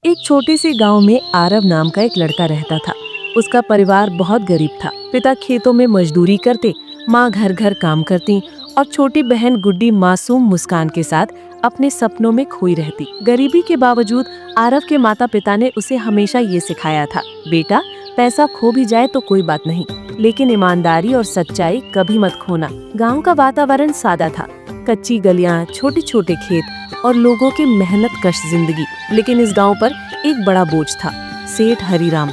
एक छोटे से गांव में आरव नाम का एक लड़का रहता था। उसका परिवार बहुत गरीब था। पिता खेतों में मजदूरी करते, माँ घर घर काम करती और छोटी बहन गुड्डी मासूम मुस्कान के साथ अपने सपनों में खोई रहती। गरीबी के बावजूद आरव के माता पिता ने उसे हमेशा ये सिखाया था, बेटा पैसा खो भी जाए तो कोई बात नहीं, लेकिन ईमानदारी और सच्चाई कभी मत खोना। गांव का वातावरण सादा था, कच्ची गलियां, छोटे छोटे खेत और लोगों की मेहनत कश जिंदगी। लेकिन इस गांव पर एक बड़ा बोझ था, सेठ हरीराम।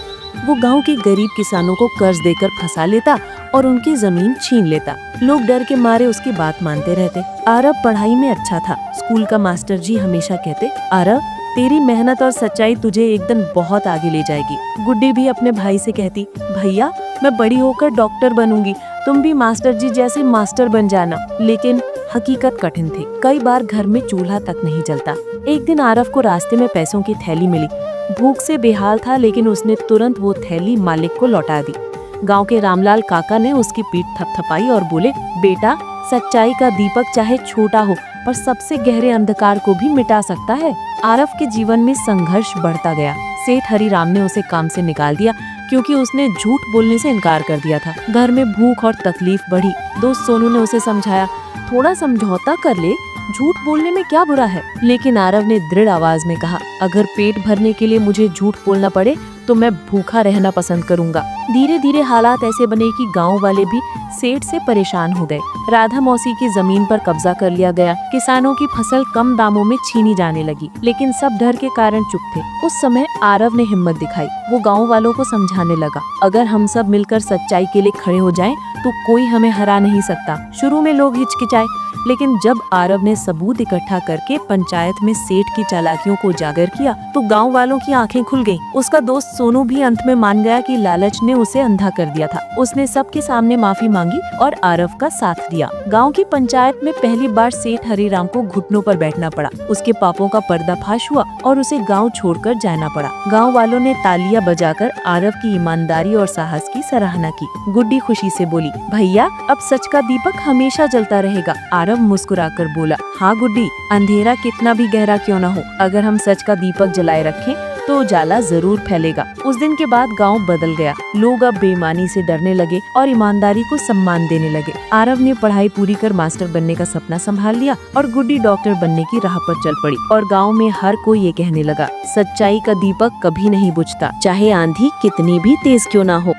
वो गांव के गरीब किसानों को कर्ज देकर फंसा लेता और उनकी जमीन छीन लेता। लोग डर के मारे उसकी बात मानते रहते। आरव पढ़ाई में अच्छा था। स्कूल का मास्टर जी हमेशा कहते, आरव तेरी मेहनत और सच्चाई तुझे एक दिन बहुत आगे ले जाएगी। गुड्डी भी अपने भाई से कहती, भैया मैं बड़ी होकर डॉक्टर बनूंगी, तुम भी मास्टर जी जैसे मास्टर बन जाना। लेकिन हकीकत कठिन थी। कई बार घर में चूल्हा तक नहीं जलता। एक दिन आरव को रास्ते में पैसों की थैली मिली। भूख से बेहाल था, लेकिन उसने तुरंत वो थैली मालिक को लौटा दी। गांव के रामलाल काका ने उसकी पीठ थपथपाई और बोले, बेटा सच्चाई का दीपक चाहे छोटा हो पर सबसे गहरे अंधकार को भी मिटा सकता है। आरव के जीवन में संघर्ष बढ़ता गया। सेठ हरीराम ने उसे काम से निकाल दिया क्योंकि उसने झूठ बोलने से इनकार कर दिया था। घर में भूख और तकलीफ बढ़ी। दोस्त सोनू ने उसे समझाया, थोड़ा समझौता कर ले, झूठ बोलने में क्या बुरा है। लेकिन आरव ने दृढ़ आवाज में कहा, अगर पेट भरने के लिए मुझे झूठ बोलना पड़े तो मैं भूखा रहना पसंद करूंगा। धीरे धीरे हालात ऐसे बने कि गांव वाले भी सेठ से परेशान हो गए। राधा मौसी की जमीन पर कब्जा कर लिया गया। किसानों की फसल कम दामों में छीनी जाने लगी, लेकिन सब डर के कारण चुप थे। उस समय आरव ने हिम्मत दिखाई। वो गांव वालों को समझाने लगा, अगर हम सब मिलकर सच्चाई के लिए खड़े हो जाएं, तो कोई हमें हरा नहीं सकता। शुरू में लोग हिचकिचाए, लेकिन जब आरव ने सबूत इकट्ठा करके पंचायत में सेठ की चालाकियों को उजागर किया, तो गांव वालों की आंखें खुल गईं। उसका दोस्त सोनू भी अंत में मान गया कि लालच ने उसे अंधा कर दिया था। उसने सबके सामने माफी मांगी और आरव का साथ दिया। गांव की पंचायत में पहली बार सेठ हरीराम को घुटनों पर बैठना पड़ा। उसके पापों का पर्दाफाश हुआ और उसे गांव छोड़कर जाना पड़ा। गांव वालों ने तालियां बजाकर आरव की ईमानदारी और साहस की सराहना की। गुड्डी खुशी से बोली, भैया अब सच का दीपक हमेशा जलता रहेगा। आरव मुस्कुराकर बोला, हाँ गुड्डी, अंधेरा कितना भी गहरा क्यों न हो, अगर हम सच का दीपक जलाए रखें तो उजाला जरूर फैलेगा। उस दिन के बाद गांव बदल गया। लोग अब बेईमानी से डरने लगे और ईमानदारी को सम्मान देने लगे। आरव ने पढ़ाई पूरी कर मास्टर बनने का सपना संभाल लिया और गुड्डी डॉक्टर बनने की राह पर चल पड़ी। और गांव में हर कोई ये कहने लगा, सच्चाई का दीपक कभी नहीं बुझता, चाहे आंधी कितनी भी तेज क्यों ना हो।